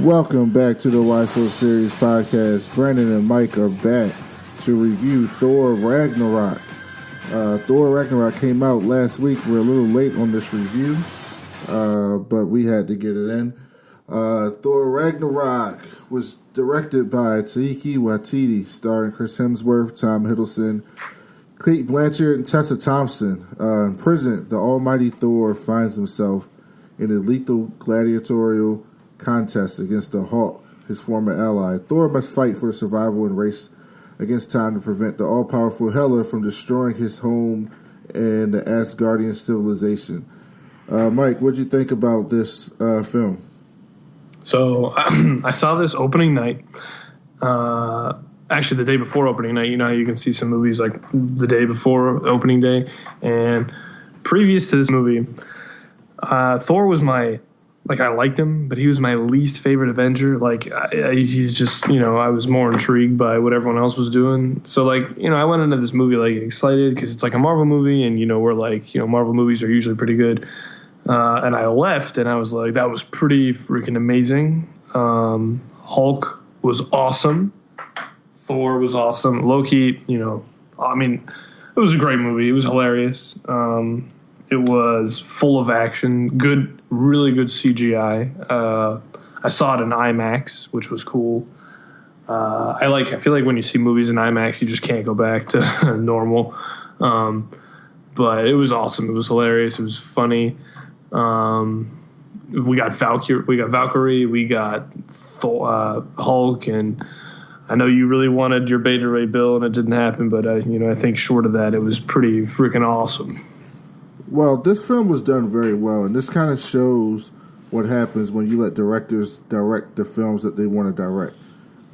Welcome back to the Why So Serious podcast. Brandon and Mike are back to review Thor Ragnarok. Thor Ragnarok came out last week. We're a little late on this review, but we had to get it in. Thor Ragnarok was directed by Taika Waititi, starring Chris Hemsworth, Tom Hiddleston, Cate Blanchett, and Tessa Thompson. In prison, the almighty Thor finds himself in a lethal gladiatorial contest against the Hulk, his former ally. Thor must fight for survival and race against time to prevent the all-powerful Hela from destroying his home and the Asgardian civilization. Mike, what'd you think about this film? So I saw this opening night. Actually, the day before opening night. You know how you can see some movies like the day before opening day. And previous to this movie, Thor was I liked him, but he was my least favorite Avenger. He's just, I was more intrigued by what everyone else was doing. So, I went into this movie, excited because it's like a Marvel movie, and, we're Marvel movies are usually pretty good. And I left, and I was like, that was pretty freaking amazing. Hulk was awesome. Thor was awesome. Loki, it was a great movie. It was hilarious. It was full of action, really good CGI. I saw it in IMAX, which was cool. I feel like when you see movies in IMAX, you just can't go back to normal. But it was awesome. It was hilarious. It was funny. We got Valkyrie, we got Hulk, and I know you really wanted your Beta Ray Bill, and it didn't happen. But I think short of that, it was pretty freaking awesome. Well, this film was done very well, and this kind of shows what happens when you let directors direct the films that they want to direct.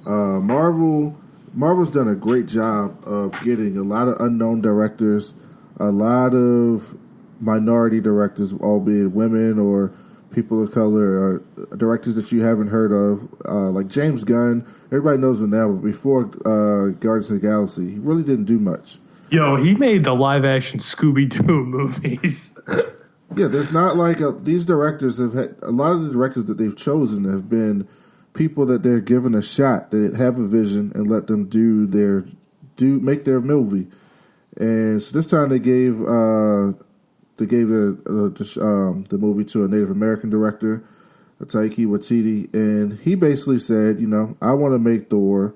Marvel's done a great job of getting a lot of unknown directors, a lot of minority directors, albeit women or people of color, or directors that you haven't heard of, like James Gunn. Everybody knows him now, but before Guardians of the Galaxy, he really didn't do much. Yo, he made the live-action Scooby-Doo movies. Yeah, there's not these directors have had a lot of the directors that they've chosen have been people that they're given a shot, that have a vision, and let them make their movie. And so this time they gave the movie to a Native American director, Taika Waititi, and he basically said, I want to make Thor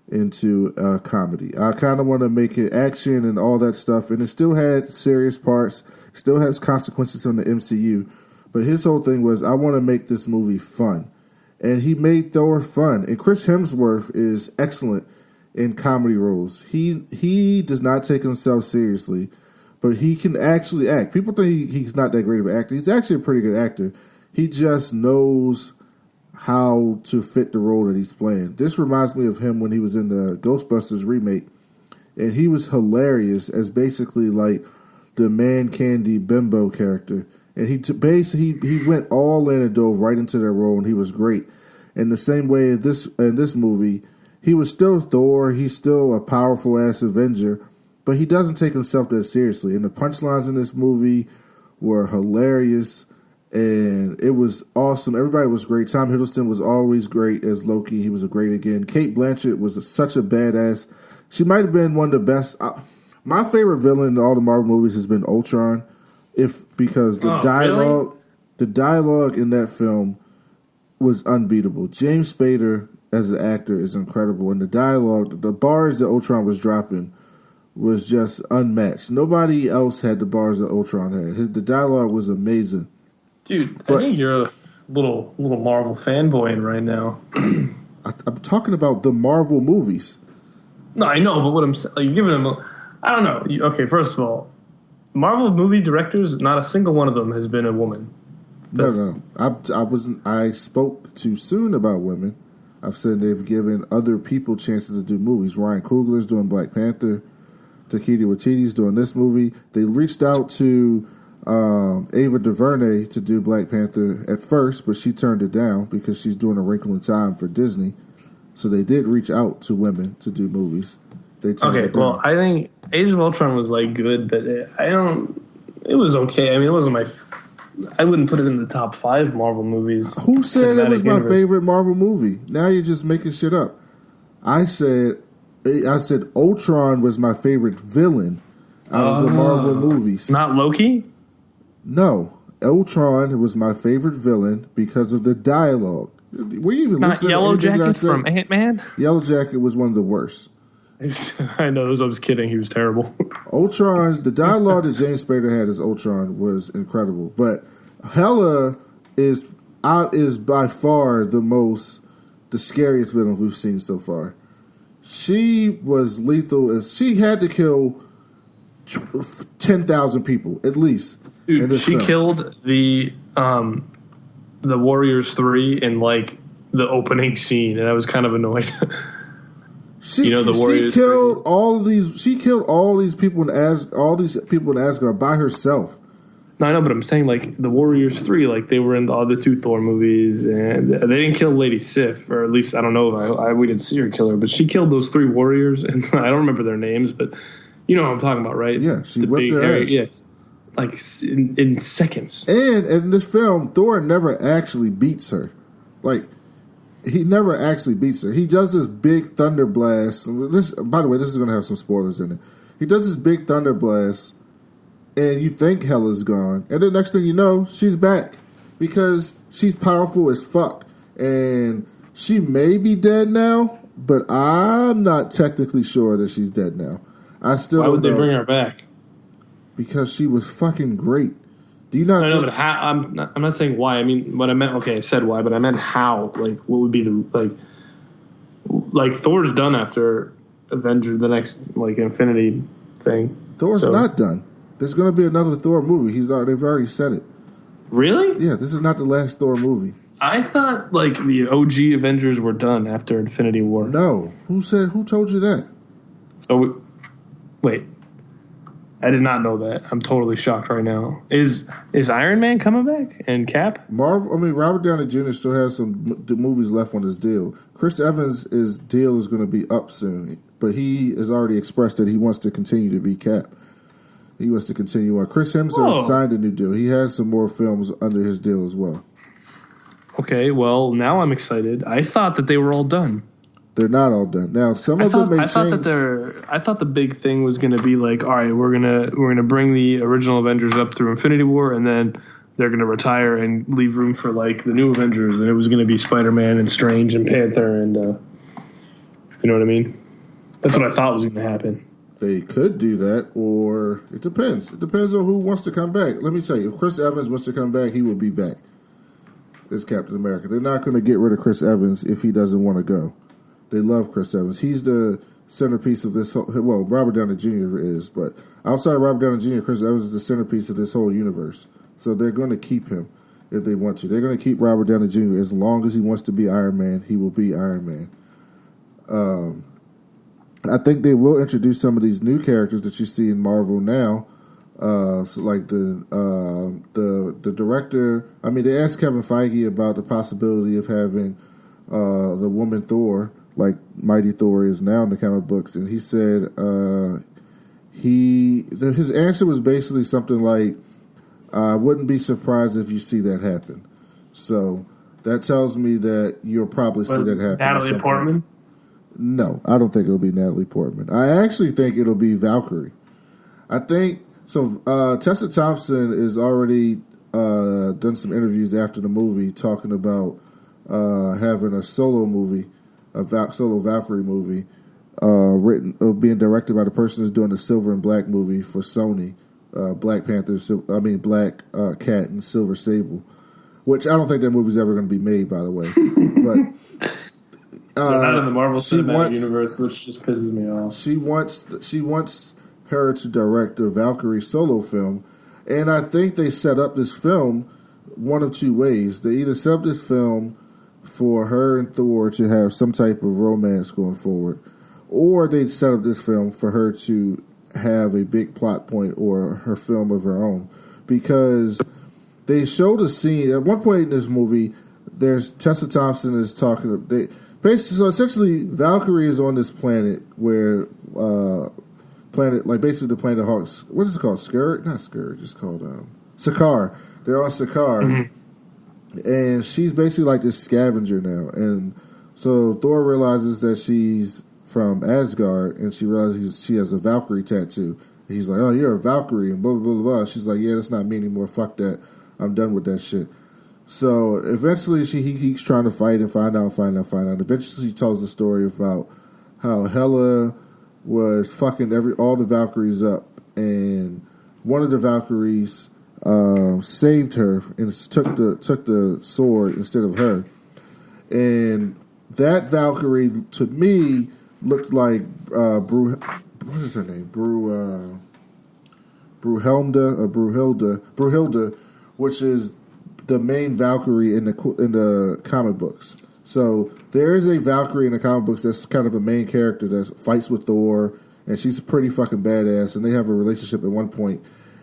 into a comedy. I kind of want to make it action and all that stuff, and it still had serious parts, still has consequences on the MCU, but his whole thing was, I want to make this movie fun, and he made Thor fun. And Chris Hemsworth is excellent in comedy roles. He does not take himself seriously, but he can actually act. People think he's not that great of an actor. He's actually a pretty good actor. He just knows how to fit the role that he's playing. This reminds me of him when he was in the Ghostbusters remake, and he was hilarious as basically like the man candy bimbo character. And he went all in and dove right into that role, and he was great. In the same way in this movie, he was still Thor. He's still a powerful ass Avenger, but he doesn't take himself that seriously. And the punchlines in this movie were hilarious. And it was awesome. Everybody was great. Tom Hiddleston was always great as Loki. He was a great again. Cate Blanchett was such a badass. She might have been one of the best. My favorite villain in all the Marvel movies has been Ultron, because the dialogue in that film was unbeatable. James Spader as an actor is incredible, and the dialogue, the bars that Ultron was dropping, was just unmatched. Nobody else had the bars that Ultron had. The dialogue was amazing. Dude, I think you're a little Marvel fanboy right now. I'm talking about the Marvel movies. No, I know, but what I'm saying, you're giving them. I don't know. Okay, first of all, Marvel movie directors, not a single one of them has been a woman. No. I spoke too soon about women. I've said they've given other people chances to do movies. Ryan Coogler's doing Black Panther. Taika Waititi's doing this movie. They reached out to Ava DuVernay to do Black Panther at first, but she turned it down because she's doing A Wrinkle in Time for Disney. So they did reach out to women to do movies. Well, I think Age of Ultron was good, but it was okay. I mean, it wasn't I wouldn't put it in the top 5 Marvel movies. Who said it was my universe. favorite Marvel movie? Now you're just making shit up. I said Ultron was my favorite villain out of the Marvel movies. Not Loki? No. Ultron was my favorite villain because of the dialogue. Were you even Not listening Yellow to anything Jacket from Ant-Man? Yellow Jacket was one of the worst. I know, I was kidding. He was terrible. Ultron, the dialogue that James Spader had as Ultron was incredible. But Hela is by far the scariest villain we've seen so far. She was lethal. She had to kill 10,000 people at least. Dude, she killed the Warriors 3 in like the opening scene, and I was kind of annoyed. She killed all these. She killed all these people in Asgard by herself. No, I know, but I'm saying like the Warriors 3, like they were in the other 2 Thor movies, and they didn't kill Lady Sif, or at least I don't know. We didn't see her kill her, but she killed those 3 warriors, and I don't remember their names, but you know what I'm talking about, right? Yeah, she whipped their ass. Yeah, like in seconds. And in this film, Thor never actually beats her. Like, he never actually beats her. He does this big thunder blast. By the way, this is going to have some spoilers in it. He does this big thunder blast, and you think Hela's gone. And the next thing you know, she's back. Because she's powerful as fuck. And she may be dead now, but I'm not technically sure that she's dead now. I still Why would they bring her back? Because she was fucking great. Do you not? I know, but how, I'm not saying why. I mean, what I meant. Okay, I said why, but I meant how. Like, what would be the like Thor's done after Avenger, the next like Infinity thing. Thor's not done. There's going to be another Thor movie. They've already said it. Really? Yeah, this is not the last Thor movie. I thought like the OG Avengers were done after Infinity War. No, who told you that? So, wait. I did not know that. I'm totally shocked right now. Is Iron Man coming back and Cap? Robert Downey Jr. still has some movies left on his deal. Chris Evans' deal is going to be up soon, but he has already expressed that he wants to continue to be Cap. He wants to continue on. Chris Hemsworth signed a new deal. He has some more films under his deal as well. Okay, well, now I'm excited. I thought that they were all done. They're not all done. Now, some of them may change. I thought the big thing was going to be like, all right, we're gonna bring the original Avengers up through Infinity War, and then they're gonna retire and leave room for like the new Avengers, and it was going to be Spider-Man and Strange and Panther, and you know what I mean? That's what I thought was going to happen. They could do that, or it depends. It depends on who wants to come back. Let me tell you, if Chris Evans wants to come back, he will be back as Captain America. They're not going to get rid of Chris Evans if he doesn't want to go. They love Chris Evans. He's the centerpiece of this whole... Well, Robert Downey Jr. is, but outside of Robert Downey Jr., Chris Evans is the centerpiece of this whole universe. So they're going to keep him if they want to. They're going to keep Robert Downey Jr. As long as he wants to be Iron Man, he will be Iron Man. I think they will introduce some of these new characters that you see in Marvel now. So like the director... I mean, they asked Kevin Feige about the possibility of having the woman Thor... like Mighty Thor is now in the comic books, and he said his answer was basically something like, "I wouldn't be surprised if you see that happen." So that tells me that you'll probably see that happen. Natalie Portman? No, I don't think it'll be Natalie Portman. I actually think it'll be Valkyrie. I think so. Tessa Thompson has already done some interviews after the movie talking about having a solo movie. Solo Valkyrie movie, being directed by the person who's doing the Silver and Black movie for Sony, Black Cat and Silver Sable, which I don't think that movie's ever going to be made, by the way. But not in the Marvel Cinematic Universe, which just pisses me off. She wants her to direct a Valkyrie solo film, and I think they set up this film one of two ways. They either set up this film for her and Thor to have some type of romance going forward, or they'd set up this film for her to have a big plot point or her film of her own. Because they showed a scene at one point in this movie. There's Tessa Thompson is talking. So essentially, Valkyrie is on this planet where basically the planet Hawks. What is it called? Scourge? Not Scourge. It's called Sakaar. They're on Sakaar, and she's basically like this scavenger now. And so Thor realizes that she's from Asgard, and she realizes she has a Valkyrie tattoo. And he's like, "Oh, you're a Valkyrie," and blah blah blah blah. She's like, "Yeah, that's not me anymore. Fuck that. I'm done with that shit." So eventually, he keeps trying to fight and find out. Eventually, she tells the story about how Hela was fucking all the Valkyries up, and one of the Valkyries saved her and took the sword instead of her. And that Valkyrie, to me, looked like what is her name? Brunhilde, which is the main Valkyrie in the comic books. So there is a Valkyrie in the comic books that's kind of a main character that fights with Thor, and she's pretty fucking badass, and they have a relationship at one point.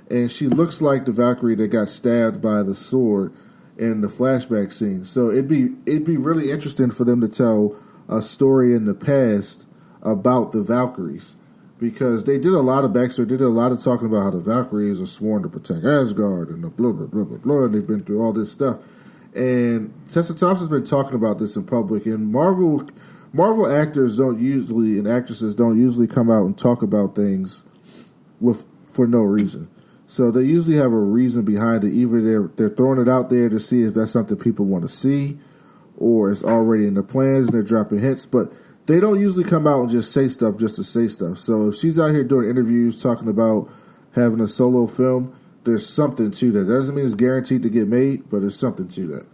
And she looks like the Valkyrie that got stabbed by the sword in the flashback scene. So it'd be really interesting for them to tell a story in the past about the Valkyries, because they did a lot of backstory. They did a lot of talking about how the Valkyries are sworn to protect Asgard and the blah blah blah blah blah, and they've been through all this stuff. And Tessa Thompson's been talking about this in public, and Marvel actors and actresses don't usually come out and talk about things for no reason. So they usually have a reason behind it. Either they're throwing it out there to see if that's something people want to see, or it's already in the plans and they're dropping hints. But they don't usually come out and just say stuff just to say stuff. So if she's out here doing interviews talking about having a solo film, there's something to that. Doesn't mean it's guaranteed to get made, but there's something to that.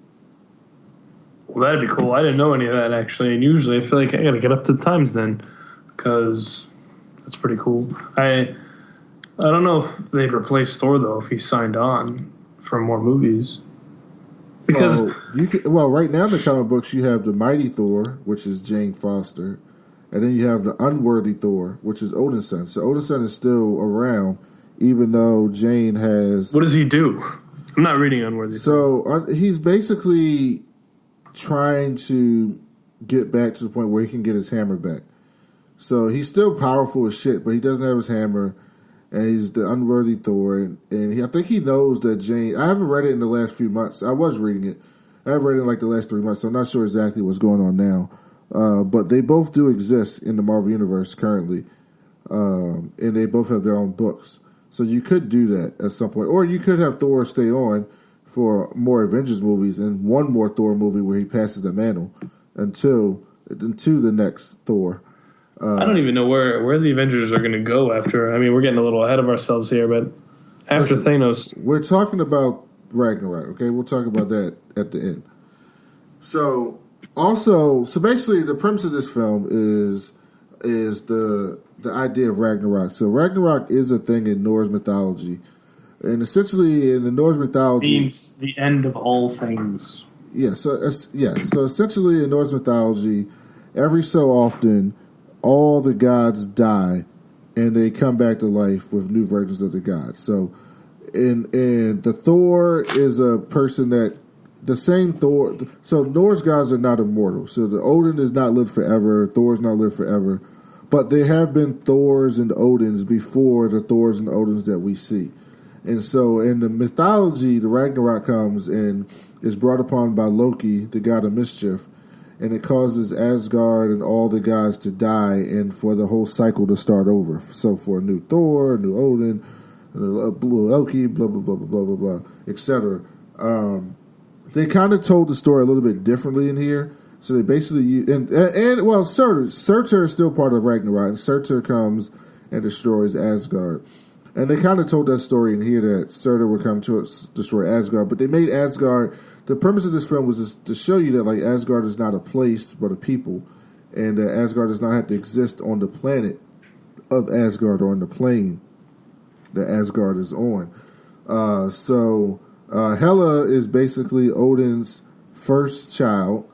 Well, that'd be cool. I didn't know any of that, actually. And usually I feel like I got to get up to the times then, because that's pretty cool. I don't know if they'd replace Thor, though, if he signed on for more movies. Because right now in the comic books, you have the Mighty Thor, which is Jane Foster, and then you have the Unworthy Thor, which is Odin's son. So Odin's son is still around, even though Jane has... What does he do? I'm not reading Unworthy. So he's basically trying to get back to the point where he can get his hammer back. So he's still powerful as shit, but he doesn't have his hammer, and he's the Unworthy Thor. And I think he knows that Jane... I haven't read it in the last few months. I was reading it. I haven't read it in like the last 3 months, so I'm not sure exactly what's going on now. But they both do exist in the Marvel Universe currently, and they both have their own books. So you could do that at some point. Or you could have Thor stay on for more Avengers movies and one more Thor movie where he passes the mantle until the next Thor. I don't even know where the Avengers are going to go after. I mean, we're getting a little ahead of ourselves here, but after Thanos... We're talking about Ragnarok, okay? We'll talk about that at the end. So basically the premise of this film is the idea of Ragnarok. So Ragnarok is a thing in Norse mythology. And essentially in the Norse mythology... It means the end of all things. Yeah, so essentially in Norse mythology, every so often, all the gods die, and they come back to life with new versions of the gods. So in the Thor is a person that... The same Thor... So Norse gods are not immortal. So the Odin does not live forever. Thor's not live forever. But there have been Thors and Odins before the Thors and Odins that we see. And so in the mythology, the Ragnarok comes and is brought upon by Loki, the god of mischief, and it causes Asgard and all the gods to die and for the whole cycle to start over. So for a new Thor, a new Odin, blue Loki, blah, blah, blah, blah, blah, blah, blah, etc. They kind of told the story a little bit differently in here. So they basically Surtur is still part of Ragnarok, and Surtur comes and destroys Asgard. And they kind of told that story in here that Surtur would come to destroy Asgard, but they made Asgard... The premise of this film was just to show you that like Asgard is not a place, but a people, and that Asgard does not have to exist on the planet of Asgard or on the plane that Asgard is on. Hela is basically Odin's first child,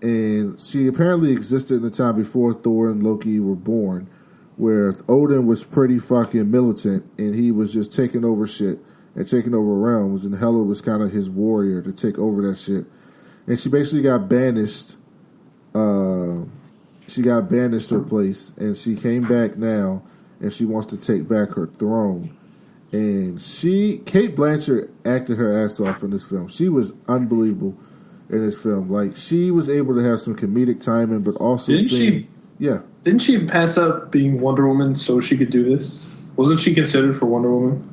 and she apparently existed in the time before Thor and Loki were born, where Odin was pretty fucking militant, and he was just taking over shit and taking over realms, and Hela was kind of his warrior to take over that shit. And she basically got banished. She got banished to a place, and she came back now, and she wants to take back her throne. And Kate Blanchett acted her ass off in this film. She was unbelievable in this film. Like, she was able to have some comedic timing, but also Didn't she pass up being Wonder Woman so she could do this? Wasn't she considered for Wonder Woman?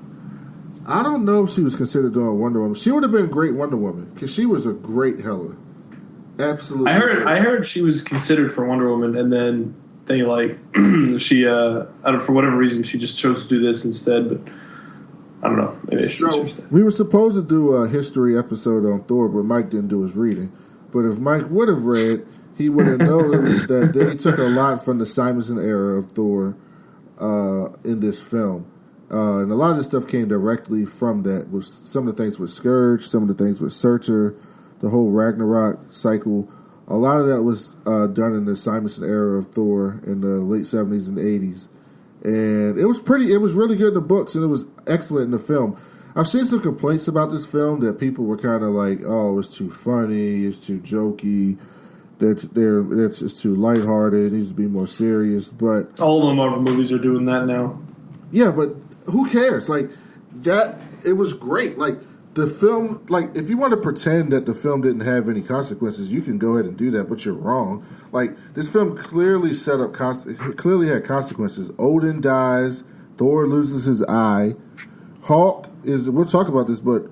I don't know if she was considered doing Wonder Woman. She would have been a great Wonder Woman because she was a great Hela. Absolutely. I heard she was considered for Wonder Woman, and then they she for whatever reason she just chose to do this instead. But I don't know. Maybe I should. We were supposed to do a history episode on Thor, but Mike didn't do his reading. But if Mike would have read, he would have noticed that they took a lot from the Simonson era of Thor in this film. And a lot of this stuff came directly from that. Was some of the things with Scourge, some of the things with Searcher, the whole Ragnarok cycle. A lot of that was done in the Simonson era of Thor in the late 70s and 80s. And it was really good in the books, and it was excellent in the film. I've seen some complaints about this film that people were kind of like, oh, it's too funny, it's too jokey, it's just too lighthearted, it needs to be more serious. But all the Marvel movies are doing that now. Yeah, but who cares? Like, that, it was great. Like, the film, like, if you want to pretend that the film didn't have any consequences, you can go ahead and do that, but you're wrong. Like, this film clearly clearly had consequences. Odin dies, Thor loses his eye, Hulk we'll talk about this, but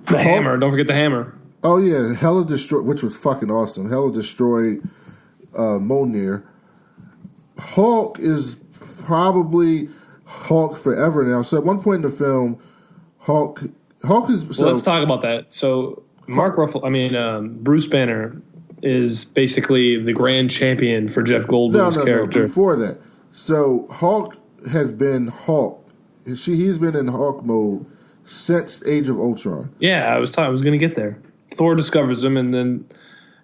the hammer, don't forget the hammer. Oh yeah, Hela destroyed, which was fucking awesome. Hela destroyed Mjolnir. Hulk is probably Hulk forever now. So at one point in the film, Hulk is. So let's talk about that. So Bruce Banner is basically the grand champion for Jeff Goldblum's character. No, before that. So Hulk has been Hulk. He's been in Hulk mode since Age of Ultron. Yeah, I was going to get there. Thor discovers him, and then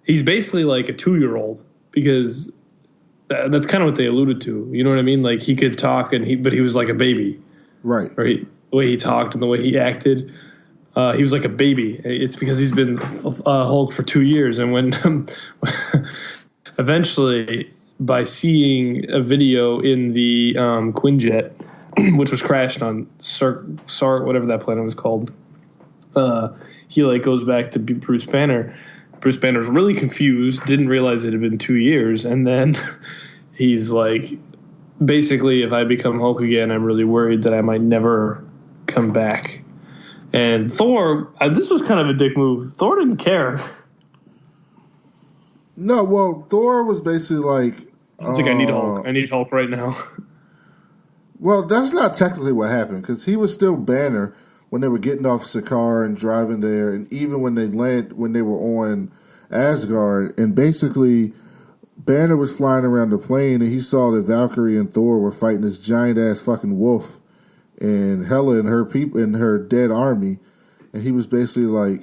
he's basically like a 2-year-old because that's kind of what they alluded to. You know what I mean? Like, he could talk, but he was like a baby. Right. The way he talked and the way he acted, he was like a baby. It's because he's been Hulk for 2 years, and when eventually, by seeing a video in the Quinjet, which was crashed on Sark, whatever that planet was called, he goes back to Bruce Banner. Bruce Banner's really confused, didn't realize it had been 2 years, and then he's like, basically, if I become Hulk again, I'm really worried that I might never come back. And Thor, this was kind of a dick move. Thor didn't care. No, well, Thor was basically like... He's like, I need Hulk. I need Hulk right now. Well, that's not technically what happened, because he was still Banner when they were getting off Sakaar and driving there, and even when they were on Asgard, and basically Banner was flying around the plane, and he saw that Valkyrie and Thor were fighting this giant ass fucking wolf, and Hela and her people and her dead army, and he was basically like,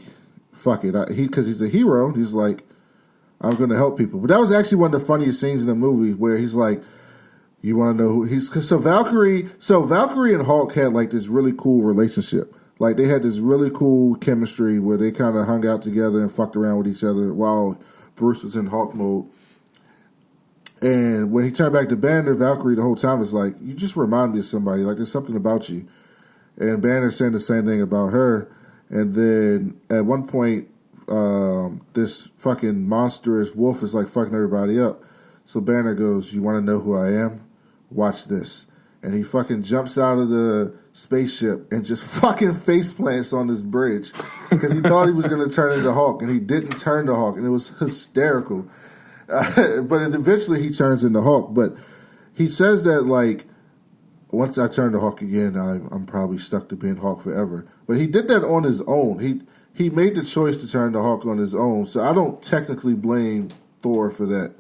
"Fuck it," because he's a hero. He's like, "I'm going to help people." But that was actually one of the funniest scenes in the movie, where he's like, "You want to know who he's?" So Valkyrie and Hulk had like this really cool relationship. Like, they had this really cool chemistry where they kind of hung out together and fucked around with each other while Bruce was in Hulk mode. And when he turned back to Banner, Valkyrie the whole time was like, "You just remind me of somebody. Like, there's something about you." And Banner saying the same thing about her. And then at one point, this fucking monstrous wolf is like fucking everybody up. So Banner goes, "You want to know who I am? Watch this." And he fucking jumps out of the spaceship and just fucking face plants on this bridge because he thought he was going to turn into Hulk, and he didn't turn to Hulk, and it was hysterical. But eventually he turns into Hulk. But he says that, like, once I turn to Hulk again, I'm probably stuck to being Hulk forever. But he did that on his own. He made the choice to turn to Hulk on his own. So I don't technically blame Thor for that,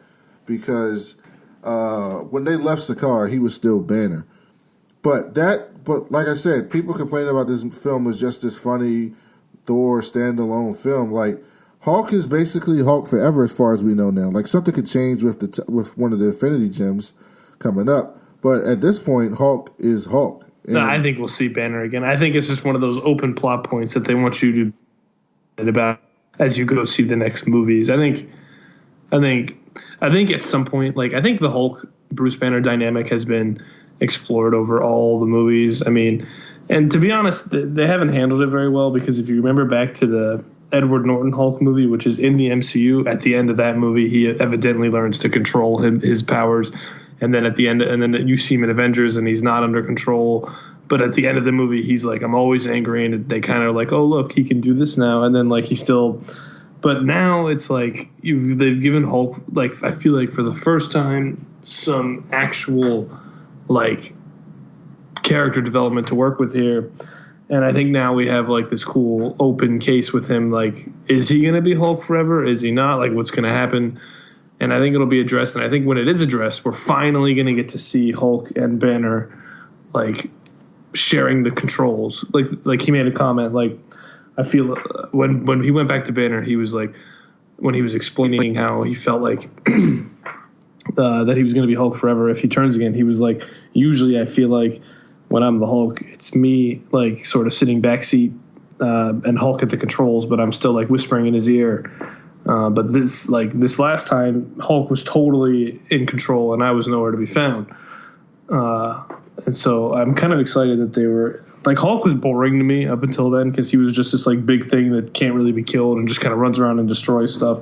because when they left Sakaar, he was still Banner. But like I said, people complain about this film as just this funny Thor standalone film. Like, Hulk is basically Hulk forever as far as we know now. Like, something could change with one of the Infinity Gems coming up. But at this point, Hulk is Hulk. No, I think we'll see Banner again. I think it's just one of those open plot points that they want you to about as you go see the next movies. I think at some point, like, I think the Hulk Bruce Banner dynamic has been explored over all the movies. I mean, And to be honest, they haven't handled it very well, because if you remember back to the Edward Norton Hulk movie, which is in the MCU, at the end of that movie, he evidently learns to control his powers. And then at the end, and then you see him in Avengers, and he's not under control. But at the end of the movie, he's like, I'm always angry. And they kind of like, oh, look, he can do this now. And then like he still. But now it's like they've given Hulk, like, I feel like for the first time, some actual like character development to work with here. And I think now we have like this cool open case with him. Like, is he going to be Hulk forever? Is he not? Like, what's going to happen? And I think it'll be addressed. And I think when it is addressed, we're finally going to get to see Hulk and Banner like sharing the controls. Like he made a comment. Like, I feel when he went back to Banner, he was like, when he was explaining how he felt like that he was going to be Hulk forever if he turns again. He was like, usually I feel like when I'm the Hulk, it's me like sort of sitting backseat and Hulk at the controls, but I'm still like whispering in his ear. But this last time, Hulk was totally in control, and I was nowhere to be found. And so I'm kind of excited that they were like, Hulk was boring to me up until then, because he was just this like big thing that can't really be killed and just kind of runs around and destroys stuff.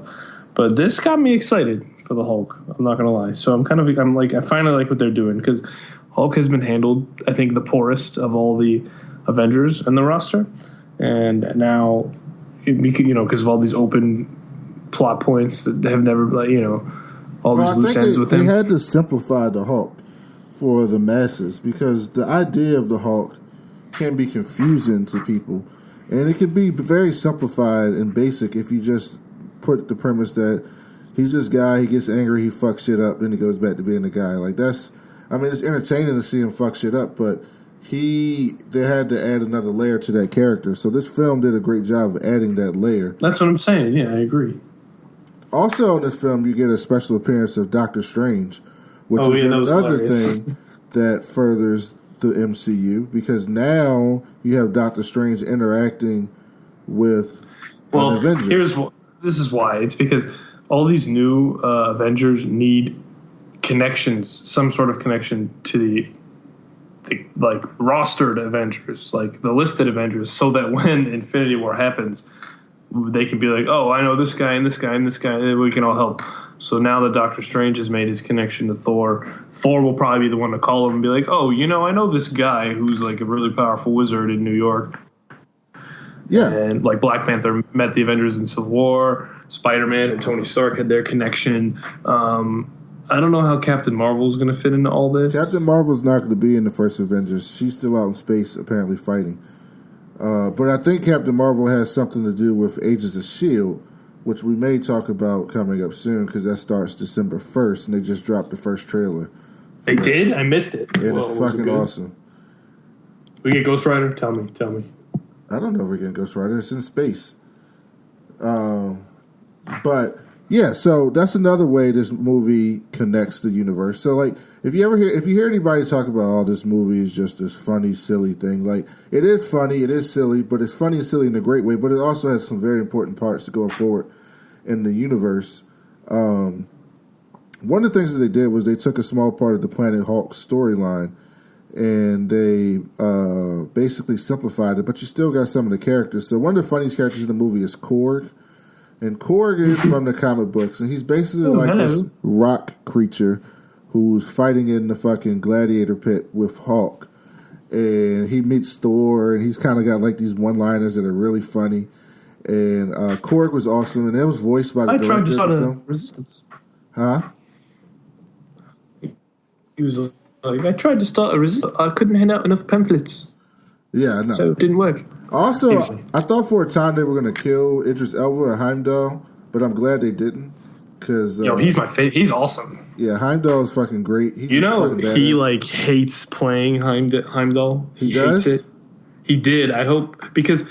But this got me excited for the Hulk. I'm not gonna lie. So I finally like what they're doing, because Hulk has been handled, I think, the poorest of all the Avengers in the roster, and now because of all these open plot points that have never, all these loose ends with him. They had to simplify the Hulk for the masses, because the idea of the Hulk can be confusing to people, and it can be very simplified and basic if you just put the premise that he's this guy, he gets angry, he fucks shit up, then he goes back to being the guy. Like, it's entertaining to see him fuck shit up, but they had to add another layer to that character. So this film did a great job of adding that layer. That's what I'm saying. Yeah, I agree. Also in this film, you get a special appearance of Doctor Strange, which is another thing that furthers the MCU, because now you have Doctor Strange interacting with an Avenger. This is why. It's because all these new Avengers need connections, some sort of connection to the like rostered Avengers, like the listed Avengers, so that when Infinity War happens, they can be like, oh, I know this guy and this guy and this guy, and we can all help. So now that Doctor Strange has made his connection to Thor will probably be the one to call him and be like, oh, I know this guy who's like a really powerful wizard in New York. Yeah. And like Black Panther met the Avengers in Civil War, Spider-Man and Tony Stark had their connection. I don't know how Captain Marvel is going to fit into all this. Captain Marvel's not going to be in the first Avengers. She's still out in space, apparently fighting. But I think Captain Marvel has something to do with Agents of S.H.I.E.L.D., which we may talk about coming up soon, because that starts December 1st, and they just dropped the first trailer. They did? I missed it. And it's fucking awesome. We get Ghost Rider? Tell me. I don't know if we're getting Ghost Rider. It's in space. But yeah, so that's another way this movie connects the universe. So like, if you hear anybody talk about, oh, this movie is just this funny, silly thing, like, it is funny, it is silly, but it's funny and silly in a great way, but it also has some very important parts to go forward in the universe. One of the things that they did was they took a small part of the Planet Hulk storyline and they basically simplified it, but you still got some of the characters. So one of the funniest characters in the movie is Korg. And Korg is from the comic books, and he's basically this rock creature who's fighting in the fucking gladiator pit with Hulk. And he meets Thor, and he's kind of got like these one-liners that are really funny. And Korg was awesome, and that was voiced by the director of the film. Resistance. Huh? He was like, I tried to start a resistance. I couldn't hand out enough pamphlets. Yeah, I know. So it didn't work. Also, I thought for a time they were going to kill Idris Elba or Heimdall, but I'm glad they didn't. Cause, he's my favorite. He's awesome. Yeah, Heimdall is fucking great. He's he like hates playing Heimdall. He does? hates it. He did. I hope, because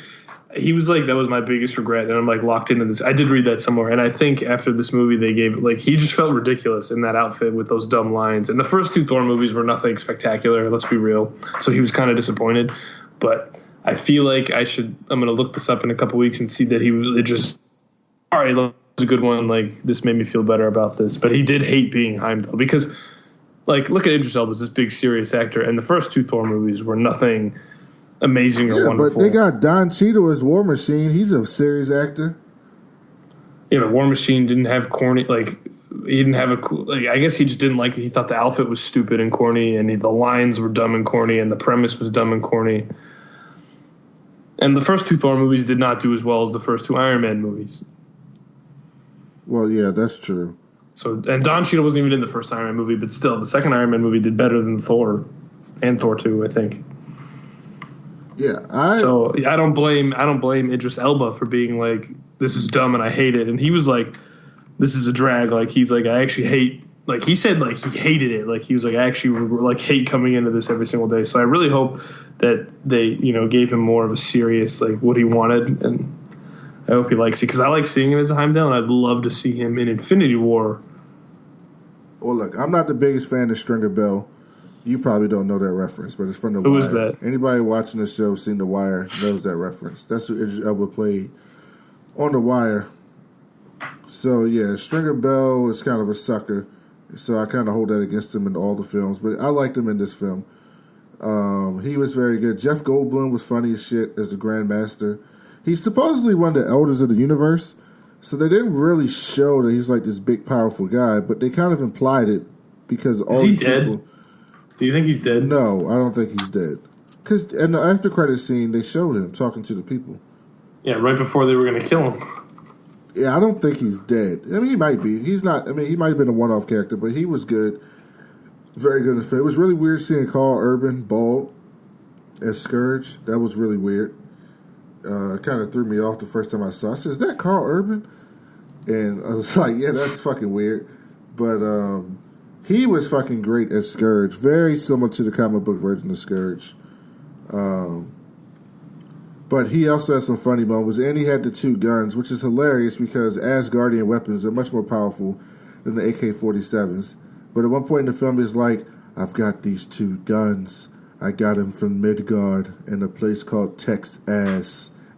he was like, that was my biggest regret, and I'm like locked into this. I did read that somewhere, and I think after this movie they gave, like, he just felt ridiculous in that outfit with those dumb lines. And the first two Thor movies were nothing spectacular, let's be real. So he was kind of disappointed, but I feel like I'm going to look this up in a couple weeks and see that all right, that was a good one. Like, this made me feel better about this. But he did hate being Heimdall, because, like, look at Idris Elba as this big, serious actor. And the first two Thor movies were nothing amazing or wonderful. But they got Don Cheadle as War Machine. He's a serious actor. Yeah, but War Machine didn't have corny, like, he didn't have a cool, like, I guess he just didn't like it. He thought the outfit was stupid and corny, and the lines were dumb and corny, and the premise was dumb and corny. And the first two Thor movies did not do as well as the first two Iron Man movies. Well, yeah, that's true. So, and Don Cheadle wasn't even in the first Iron Man movie, but still, the second Iron Man movie did better than Thor and Thor 2, I think. Yeah, So I don't blame Idris Elba for being like, this is dumb and I hate it. And he was like, this is a drag. Like, he's like, I actually hate, like, he said, like, he hated it. Like, he was like, I actually, like, hate coming into this every single day. So I really hope that they, you know, gave him more of a serious, like, what he wanted. And I hope he likes it, because I like seeing him as a Heimdall, and I'd love to see him in Infinity War. Well, look, I'm not the biggest fan of Stringer Bell. You probably don't know that reference, but it's from The Wire. Who is that? Anybody watching the show, seen The Wire, knows that reference. That's who Idris Elba played on The Wire. So, yeah, Stringer Bell is kind of a sucker. So I kind of hold that against him in all the films. But I liked him in this film. He was very good. Jeff Goldblum was funny as shit as the Grand Master. He's supposedly one of the elders of the universe. So they didn't really show that he's like this big, powerful guy. But they kind of implied it because all these people... dead? Do you think he's dead? No, I don't think he's dead. Because in the after credit scene, they showed him talking to the people. Yeah, right before they were going to kill him. Yeah, I don't think he's dead. I mean, he might be. He's not. I mean, he might have been a one-off character, but he was good. Very good in the film. It was really weird seeing Carl Urban bald as Scourge. That was really weird. It kind of threw me off the first time I saw it. I said, is that Carl Urban? And I was like, yeah, that's fucking weird. But he was fucking great as Scourge. Very similar to the comic book version of Scourge. But he also had some funny moments. And he had the two guns, which is hilarious because Asgardian weapons are much more powerful than the AK-47s. But at one point in the film, he's like, I've got these two guns. I got them from Midgard in a place called Texas.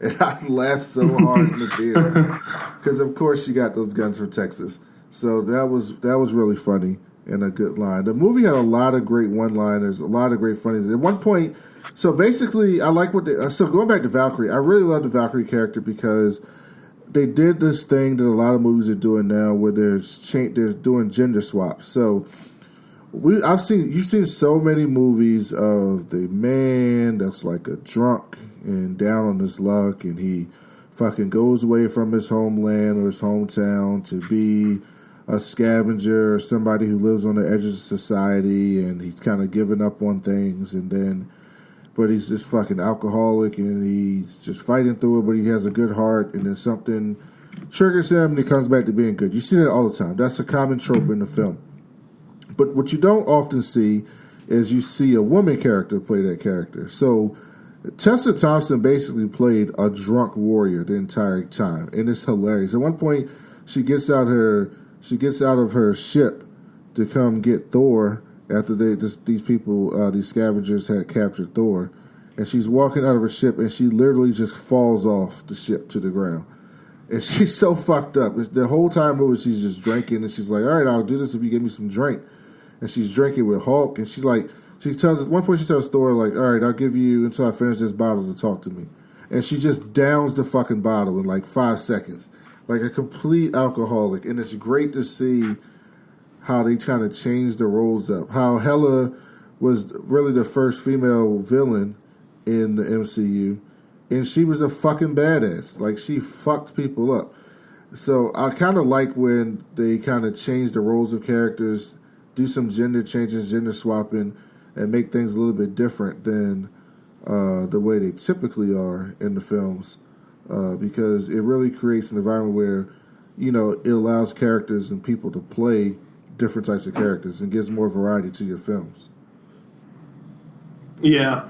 And I laughed so hard in the theater. Because, of course, you got those guns from Texas. So that was really funny and a good line. The movie had a lot of great one-liners, a lot of great funny. At one point, so basically, I like what they... So going back to Valkyrie, I really love the Valkyrie character because they did this thing that a lot of movies are doing now where they're doing gender swaps. So you've seen so many movies of the man that's like a drunk and down on his luck, and he fucking goes away from his homeland or his hometown to be a scavenger or somebody who lives on the edges of society, and he's kind of giving up on things, but he's just fucking alcoholic, and he's just fighting through it, but he has a good heart, and then something triggers him, and he comes back to being good. You see that all the time. That's a common trope in the film. But what you don't often see is you see a woman character play that character. So Tessa Thompson basically played a drunk warrior the entire time, and it's hilarious. At one point, she gets out of her ship to come get Thor after these scavengers had captured Thor, and she's walking out of her ship, and she literally just falls off the ship to the ground. And she's so fucked up. The whole time movie, she's just drinking, and she's like, all right, I'll do this if you give me some drink. And she's drinking with Hulk, and at one point she tells Thor, like, all right, I'll give you until I finish this bottle to talk to me. And she just downs the fucking bottle in like 5 seconds. Like a complete alcoholic. And it's great to see how they kind of changed the roles up. How Hela was really the first female villain in the MCU. And she was a fucking badass. Like, she fucked people up. So I kind of like when they kind of change the roles of characters, do some gender changes, gender swapping, and make things a little bit different than the way they typically are in the films. Because it really creates an environment where, you know, it allows characters and people to play different types of characters and gives more variety to your films. Yeah,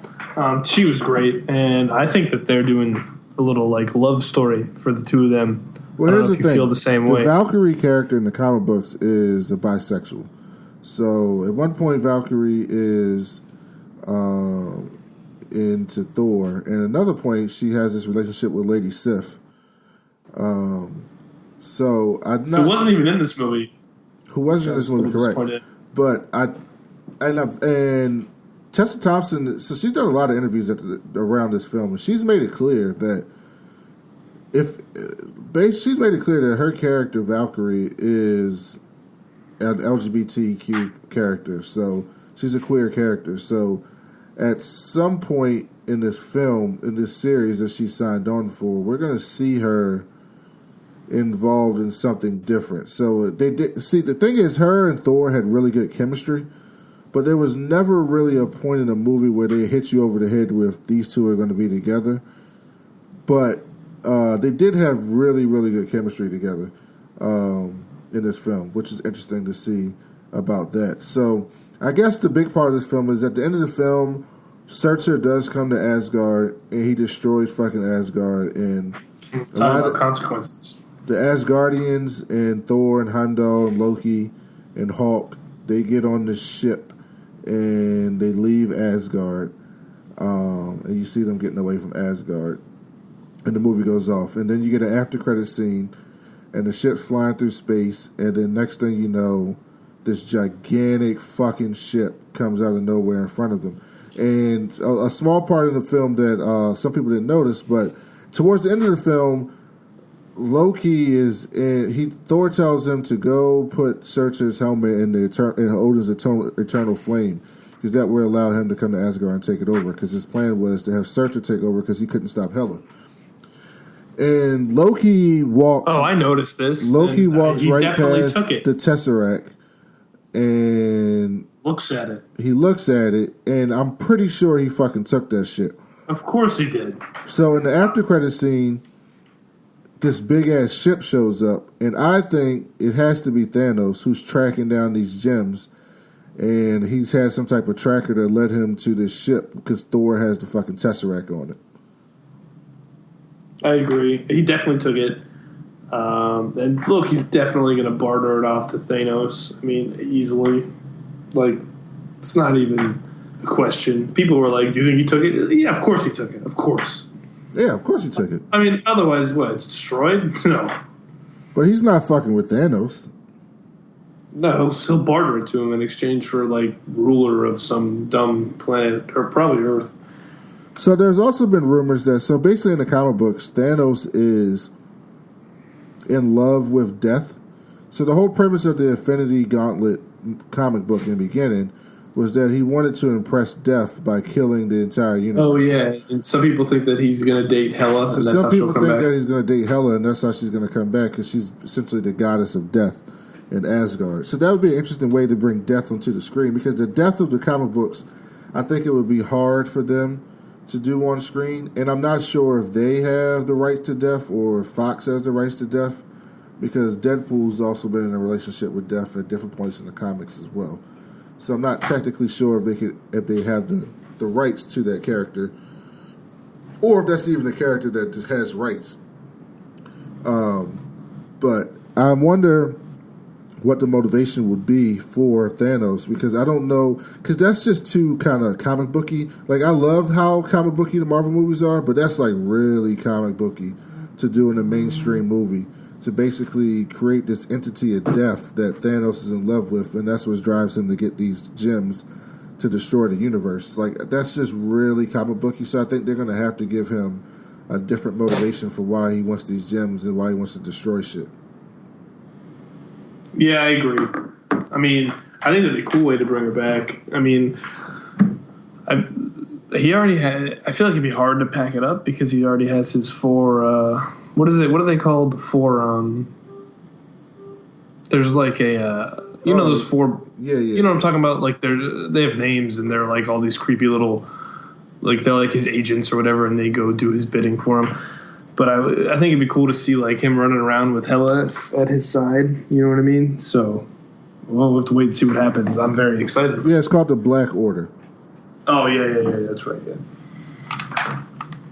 she was great, and I think that they're doing a little like love story for the two of them. Well, here's the thing: feel the same way. The Valkyrie character in the comic books is a bisexual. So at one point, Valkyrie is into Thor, and another point, she has this relationship with Lady Sif. So I'm not. Who wasn't even in this movie. Who wasn't in this movie? Correct. But Tessa Thompson, so she's done a lot of interviews around this film, and she's made it clear that she's made it clear that her character Valkyrie is an LGBTQ character, so she's a queer character. So at some point in this film, in this series that she signed on for, we're going to see her involved in something different. So they did see, the thing is, her and Thor had really good chemistry, but there was never really a point in the movie where they hit you over the head with these two are going to be together. But they did have really, really good chemistry together in this film, which is interesting to see about that. So I guess the big part of this film is at the end of the film, Surtur does come to Asgard and he destroys fucking Asgard, and a lot of consequences. The Asgardians and Thor and Heimdall and Loki and Hulk, they get on this ship and they leave Asgard, and you see them getting away from Asgard, and the movie goes off, and then you get an after credit scene and the ship's flying through space, and then next thing you know, this gigantic fucking ship comes out of nowhere in front of them. And a small part of the film that some people didn't notice, but towards the end of the film, Loki Thor tells him to go put Surtur's helmet in Odin's eternal flame, because that will allow him to come to Asgard and take it over, because his plan was to have Surtur take over because he couldn't stop Hela. And Loki walks... Oh, I noticed this. Loki walks right past the Tesseract and... looks at it. He looks at it, and I'm pretty sure he fucking took that shit. Of course he did. So in the after credit scene, this big ass ship shows up, and I think it has to be Thanos who's tracking down these gems, and he's had some type of tracker that led him to this ship because Thor has the fucking Tesseract on it. I agree. He definitely took it. And look, he's definitely going to barter it off to Thanos. I mean, easily. Like, it's not even a question. People were like, do you think he took it? Yeah, of course he took it. Of course. Yeah, of course he took it. I mean, otherwise, what, it's destroyed? No. But he's not fucking with Thanos. No, he'll barter it to him in exchange for, like, ruler of some dumb planet, or probably Earth. So there's also been rumors that, so basically in the comic books, Thanos is in love with death. So the whole premise of the Infinity Gauntlet comic book in the beginning was that he wanted to impress death by killing the entire universe. Oh, yeah. And some people think that he's going to date Hela, so and that's some how people she'll come think back. that he's going to date Hela, and that's how she's going to come back, because she's essentially the goddess of death in Asgard. So that would be an interesting way to bring death onto the screen, because the death of the comic books, I think it would be hard for them to do on screen, and I'm not sure if they have the rights to death or if Fox has the rights to death, because Deadpool's also been in a relationship with death at different points in the comics as well. So I'm not technically sure if they have the rights to that character, or if that's even a character that has rights. But I wonder what the motivation would be for Thanos, because I don't know, because that's just too kind of comic booky. Like, I love how comic booky the Marvel movies are, but that's like really comic booky to do in a mainstream movie, to basically create this entity of death that Thanos is in love with, and that's what drives him to get these gems to destroy the universe. Like, that's just really comic booky, so I think they're going to have to give him a different motivation for why he wants these gems and why he wants to destroy shit. Yeah, I agree. I mean, I think that'd be a cool way to bring her back. I mean, he already had. I feel like it'd be hard to pack it up because he already has his four. What is it? What are they called? Four. There's like a. You know those four. Yeah. You know what I'm talking about? Like they have names and they're like all these creepy little. Like they're like his agents or whatever, and they go do his bidding for him. But I think it'd be cool to see like him running around with Hela at his side. You know what I mean? So we'll have to wait and see what happens. I'm very excited. Yeah, it's called the Black Order. Oh yeah. That's right. Yeah.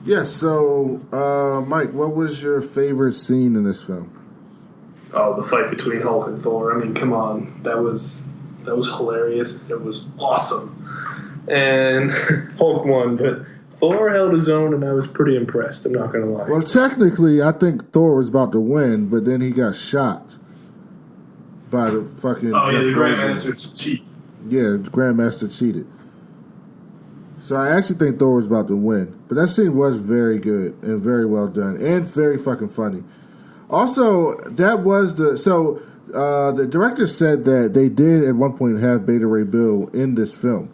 Yeah. So, Mike, what was your favorite scene in this film? Oh, the fight between Hulk and Thor. I mean, come on, that was hilarious. It was awesome, and Hulk won, but Thor held his own, and I was pretty impressed. I'm not going to lie. Well, technically, I think Thor was about to win, but then he got shot by the fucking... Oh, yeah, the Grandmaster cheated. Yeah, the Grandmaster cheated. So I actually think Thor was about to win. But that scene was very good and very well done and very fucking funny. Also, that was the director said that they did at one point have Beta Ray Bill in this film.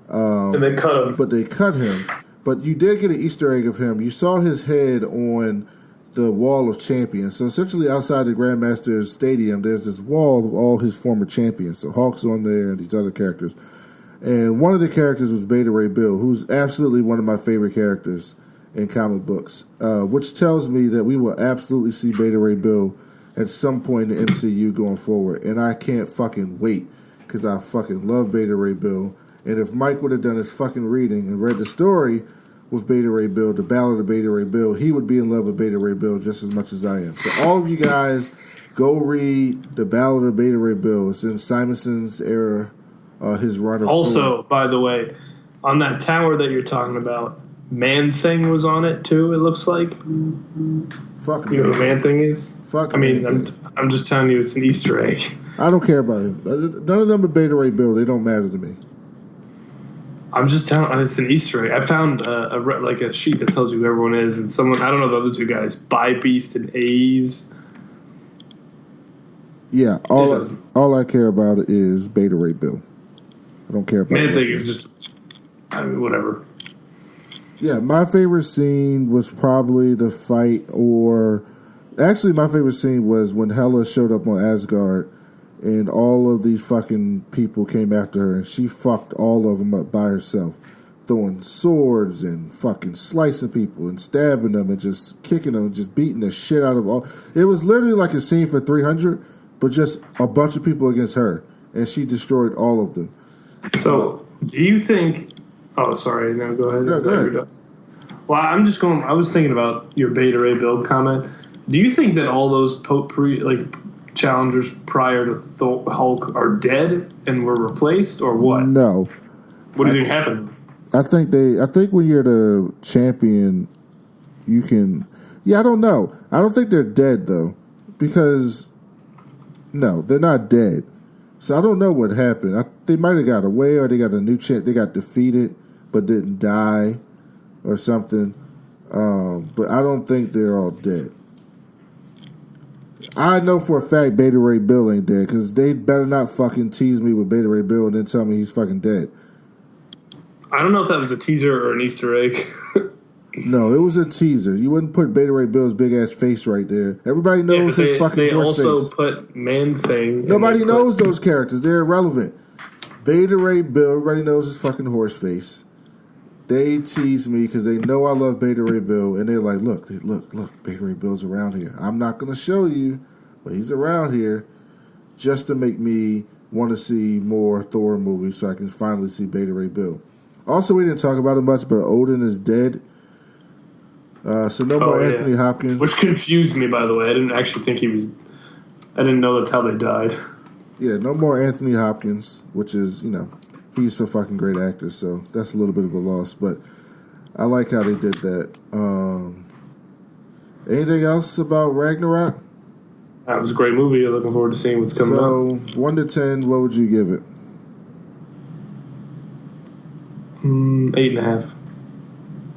And they cut him. But they cut him. But you did get an Easter egg of him. You saw his head on the Wall of Champions. So essentially outside the Grandmaster's Stadium, there's this wall of all his former champions. So Hulk's on there and these other characters. And one of the characters was Beta Ray Bill, who's absolutely one of my favorite characters in comic books, which tells me that we will absolutely see Beta Ray Bill at some point in the MCU going forward. And I can't fucking wait because I fucking love Beta Ray Bill. And if Mike would have done his fucking reading and read the story with Beta Ray Bill, the Ballad of Beta Ray Bill, he would be in love with Beta Ray Bill just as much as I am. So all of you guys, go read the Ballad of Beta Ray Bill. It's in Simonson's era. His run of also, Thor. by the way, on that tower that you're talking about, Man Thing was on it too. It looks like. Fuck. Do you know what Man Thing is? Fuck. I mean, I'm just telling you, it's an Easter egg. I don't care about him. None of them are Beta Ray Bill. They don't matter to me. I'm just telling. It's an Easter egg. I found a sheet that tells you who everyone is, and someone, I don't know the other two guys, By Beast and A's. Yeah, all I care about is Beta Ray Bill. I don't care about Man Thing is just, I mean, whatever. Yeah, my favorite scene was probably the fight, or actually, my favorite scene was when Hela showed up on Asgard, and all of these fucking people came after her, and she fucked all of them up by herself, throwing swords and fucking slicing people and stabbing them and just kicking them and just beating the shit out of all. It was literally like a scene for 300, but just a bunch of people against her, and she destroyed all of them. So, do you think? Oh, sorry. No, go ahead. No, go ahead. Well, I'm just going. I was thinking about your Beta Ray Bill comment. Do you think that all those challengers prior to Hulk are dead and were replaced, or what? No. What do you think happened? I think when you're the champion, you can. Yeah, I don't know. I don't think they're dead though, because no, they're not dead. So I don't know what happened. They might have got away, or they got a new chance. They got defeated, but didn't die, or something. But I don't think they're all dead. I know for a fact Beta Ray Bill ain't dead, because they better not fucking tease me with Beta Ray Bill and then tell me he's fucking dead. I don't know if that was a teaser or an Easter egg. No, it was a teaser. You wouldn't put Beta Ray Bill's big ass face right there. Everybody knows his fucking horse face. They also put Man Thing. Nobody knows those characters. They're irrelevant. Beta Ray Bill, everybody knows his fucking horse face. They tease me because they know I love Beta Ray Bill, and they're like, look, Beta Ray Bill's around here. I'm not going to show you, but he's around here just to make me want to see more Thor movies so I can finally see Beta Ray Bill. Also, we didn't talk about it much, but Odin is dead. So no more Anthony Hopkins. Which confused me, by the way. I didn't actually think he was... I didn't know that's how they died. Yeah, no more Anthony Hopkins, which is, he's a fucking great actor, so that's a little bit of a loss. But I like how they did that. Anything else about Ragnarok? That was a great movie. I'm looking forward to seeing what's coming up. So, 1 to 10, what would you give it? 8.5.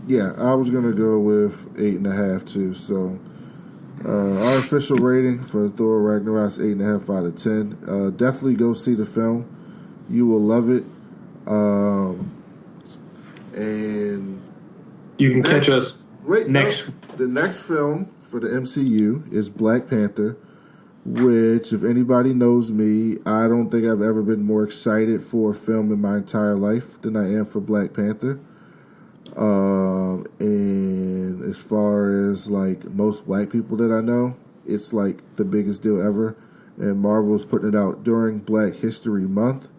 Yeah, I was going to go with 8.5 too. So, our official rating for Thor Ragnarok is 8.5 out of 10. Definitely go see the film. You will love it. And you can catch us next. The next film for the MCU is Black Panther, which, if anybody knows me, I don't think I've ever been more excited for a film in my entire life than I am for Black Panther. And as far as like most black people that I know, it's like the biggest deal ever. And Marvel's putting it out during Black History Month.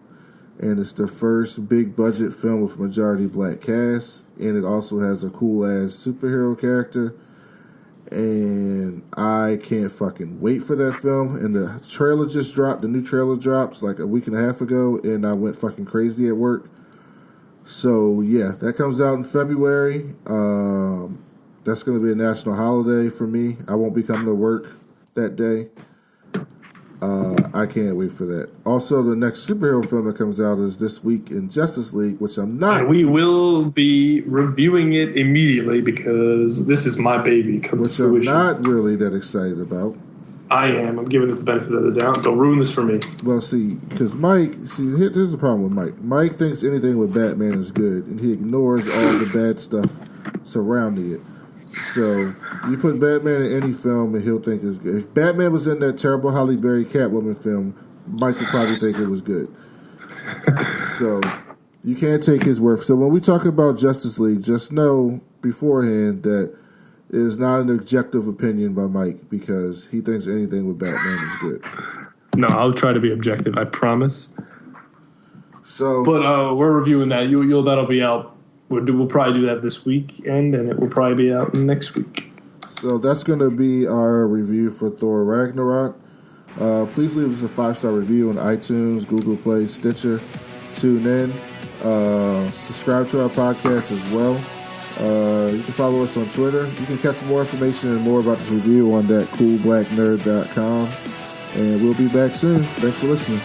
And it's the first big budget film with majority black cast. And it also has a cool ass superhero character. And I can't fucking wait for that film. And the trailer just dropped. The new trailer dropped like a week and a half ago. And I went fucking crazy at work. So, yeah, that comes out in February. That's going to be a national holiday for me. I won't be coming to work that day. I can't wait for that. Also, the next superhero film that comes out is this week in Justice League, which I'm not. And we will be reviewing it immediately because this is my baby coming to fruition. I'm not really that excited about. I am. I'm giving it the benefit of the doubt. Don't ruin this for me. Well, see, because here's the problem with Mike. Mike thinks anything with Batman is good, and he ignores all the bad stuff surrounding it. So you put Batman in any film, and he'll think it's good. If Batman was in that terrible Halle Berry Catwoman film, Mike would probably think it was good. So you can't take his word. So when we talk about Justice League, just know beforehand that it is not an objective opinion by Mike because he thinks anything with Batman is good. No, I'll try to be objective. I promise. So, but we're reviewing that. That'll be out. We'll probably do that this weekend, and it will probably be out next week. So that's going to be our review for Thor Ragnarok. Please leave us a 5-star review on iTunes, Google Play, Stitcher. Tune in. Subscribe to our podcast as well. You can follow us on Twitter. You can catch more information and more about this review on that coolblacknerd.com. And we'll be back soon. Thanks for listening.